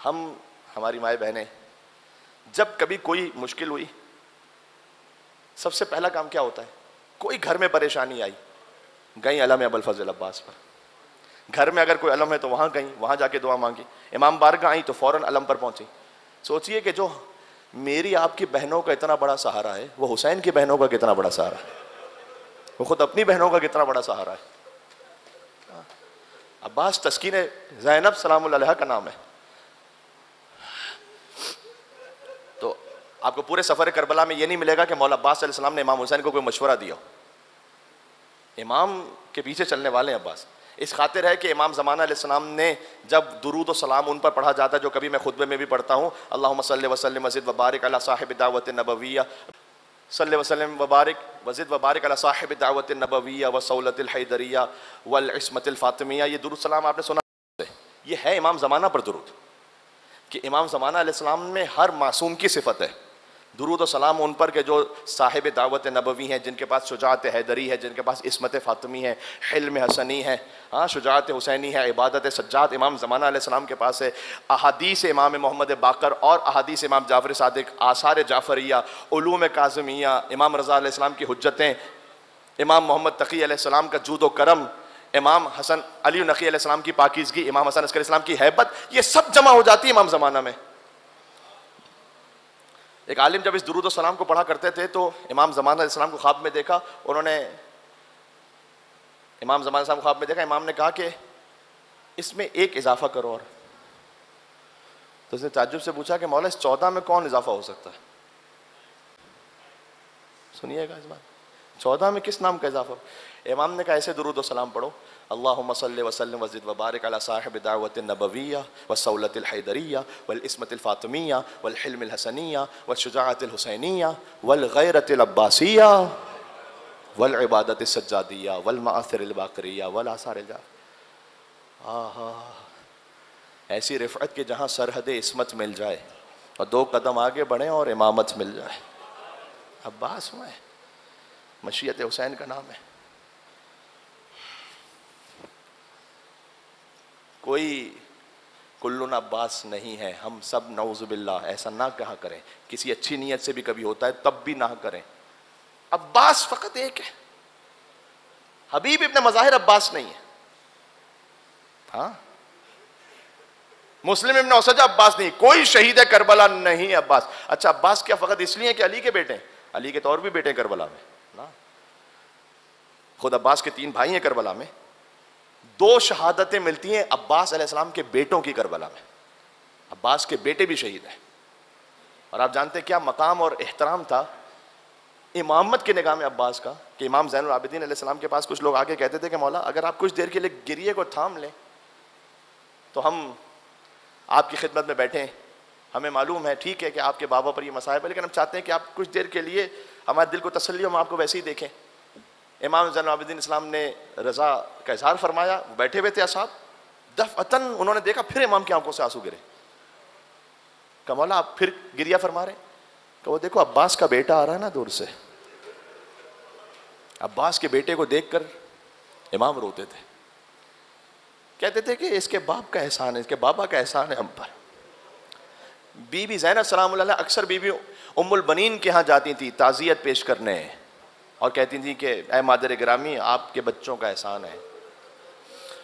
हमारी माए बहनें, जब कभी कोई मुश्किल हुई, सबसे पहला काम क्या होता है? कोई घर में परेशानी आई, गई अलम अबुल फजल अब्बास पर। घर में अगर कोई अलम है तो वहां गई, वहां जाके दुआ मांगी। इमाम बारगाह आई तो फौरन अलम पर पहुंची। सोचिए कि जो मेरी आपकी बहनों का इतना बड़ा सहारा है, वो हुसैन की बहनों का कितना बड़ा सहारा है, वो खुद अपनी बहनों का कितना बड़ा सहारा है। अब्बास तस्कीन ज़ैनब सलामुल्लाह अलैहा का नाम है। तो आपको पूरे सफर करबला में ये नहीं मिलेगा कि मौला अब्बास अलैहिस्सलाम ने इमाम हुसैन को कोई मशवरा दिया। इमाम के पीछे चलने वाले हैं अब्बास। इस खातिर है कि इमाम ज़माना अलैहिस्सलाम ने जब दुरूद व सलाम उन पर पढ़ा जाता है, जो कभी मैं खुतबे में भी पढ़ता हूँ, अल्लाहुम्मा सल्लि व सल्लिम वज़िद व बारिक अला साहिब दावत नबविय्या, सल्लि व सल्लिम व बारिक वज़िद व बारिक अला साहिब दावत नबविय्या व सौलतिल हैदरिया वल इस्मतिल फातिमिया। ये दुरूद सलाम आपने सुना, ये है इमाम ज़माना पर दुरूद, कि इमाम ज़माना अलैहिस्सलाम में हर मासूम की सिफत है। दुरूद व सलाम उन पर के जो साहिब दावत नबवी हैं, जिनके पास शुजाअत हैदरी है, जिनके पास इस्मत फ़ातिमी है, हिल्म हसनी है, हाँ शुजाअत हुसैनी है, इबादत सज्जाद इमाम ज़माना अलैहिस्सलाम के पास है, अहादीस इमाम मोहम्मद बाकर और अहादीस इमाम जाफ़र सादिक, आसार जाफ़रिया, उलूम काज़िमिया, इमाम रज़ा अलैहिस्सलाम की हुज्जतें, इमाम मोहम्मद तक़ी अलैहिस्सलाम का जूद व करम, इमाम हसन अली नक़ी अलैहिस्सलाम की पाकीज़गी, इमाम हसन अस्करी अलैहिस्सलाम की हैबत, ये सब जमा हो जाती है इमाम ज़माना में। एक आलिम जब इस दुरूद व सलाम को पढ़ा करते थे तो इमाम ज़माना अलैहिस्सलाम को ख्वाब में देखा। उन्होंने इमाम ज़माना अलैहिस्सलाम को ख्वाब में देखा। इमाम ने कहा कि इसमें एक इजाफा करो। और तो उसने ताज्जुब से पूछा कि मौला इस 14 में कौन इजाफा हो सकता है? सुनिएगा इस बात, 14 में किस नाम का इजाफा? इमाम ने कहा ऐसे दुरूद व सलाम पढ़ो, अल्लाहुम्मा सल्लि व सल्लिम वज़िद व बारिक अला साहिब दावत नबविय्या व सौलतिल हैदरिया वल इस्मतिल फातिमिया वल हिल्मिल हसनिया व शुजाअतिल हुसैनिया वल गैरतिल अब्बासिया वल इबादतिस सज्जादिया वल माअसिरिल बाकरिया वल आसारिल जा। आहा, ऐसी रिफ़अत के जहाँ सरहद इस्मत मिल जाए और 2 कदम आगे बढ़े और इमामत मिल जाए। अब्बास में मशीयत हुसैन का नाम है। कोई कुल्लुन अब्बास नहीं है, हम सब नऊज़ुबिल्लाह, ऐसा ना कहा करें। किसी अच्छी नीयत से भी कभी होता है तब भी ना करें। अब्बास फ़कत एक है, हबीब इब्न मज़ाहिर अब्बास नहीं है। हाँ, मुस्लिम इब्न उसज अब्बास नहीं, कोई शहीद है करबला नहीं अब्बास। अच्छा, अब्बास क्या फ़कत इसलिए कि अली के बेटे हैं? अली के तो और भी बेटे करबला में ना। खुद अब्बास के 3 भाई हैं करबला में। 2 शहादतें मिलती हैं अब्बास अलैहिस्सलाम के बेटों की करबला में। अब्बास के बेटे भी शहीद हैं। और आप जानते हैं क्या मकाम और एहतराम था इमामत की निगाह में अब्बास का, कि इमाम ज़ैनुल आबिदीन अलैहिस्सलाम के पास कुछ लोग आके कहते थे कि मौला अगर आप कुछ देर के लिए गिरिए को थाम लें तो हम आपकी खिदमत में बैठे हैं। हमें मालूम है, ठीक है कि आपके बाबा पर ये मसाइब है, लेकिन हम चाहते हैं कि आप कुछ देर के लिए हमारे दिल को तसल्ली हो, हम आपको वैसे ही देखें। इमाम ज़ैनुल आबिदीन इस्लाम ने रज़ा का इज़हार फरमाया। बैठे हुए थे असहाब, दफ़अतन उन्होंने देखा फिर इमाम की आंखों से आंसू गिरे। कहा मौला आप फिर गिरिया फरमा रहे? तो वो देखो अब्बास का बेटा आ रहा है ना दूर से। अब्बास के बेटे को देखकर इमाम रोते थे, कहते थे कि इसके बाप का एहसान है, इसके बाबा का एहसान है हम पर। बीबी ज़ैनब सलामुल्लाह अलैहा अक्सर बीबी उम्मुल बनीन के यहाँ जाती थी ताज़ियत पेश करने और कहती थी कि ऐ मादर गिरामी आपके बच्चों का एहसान है।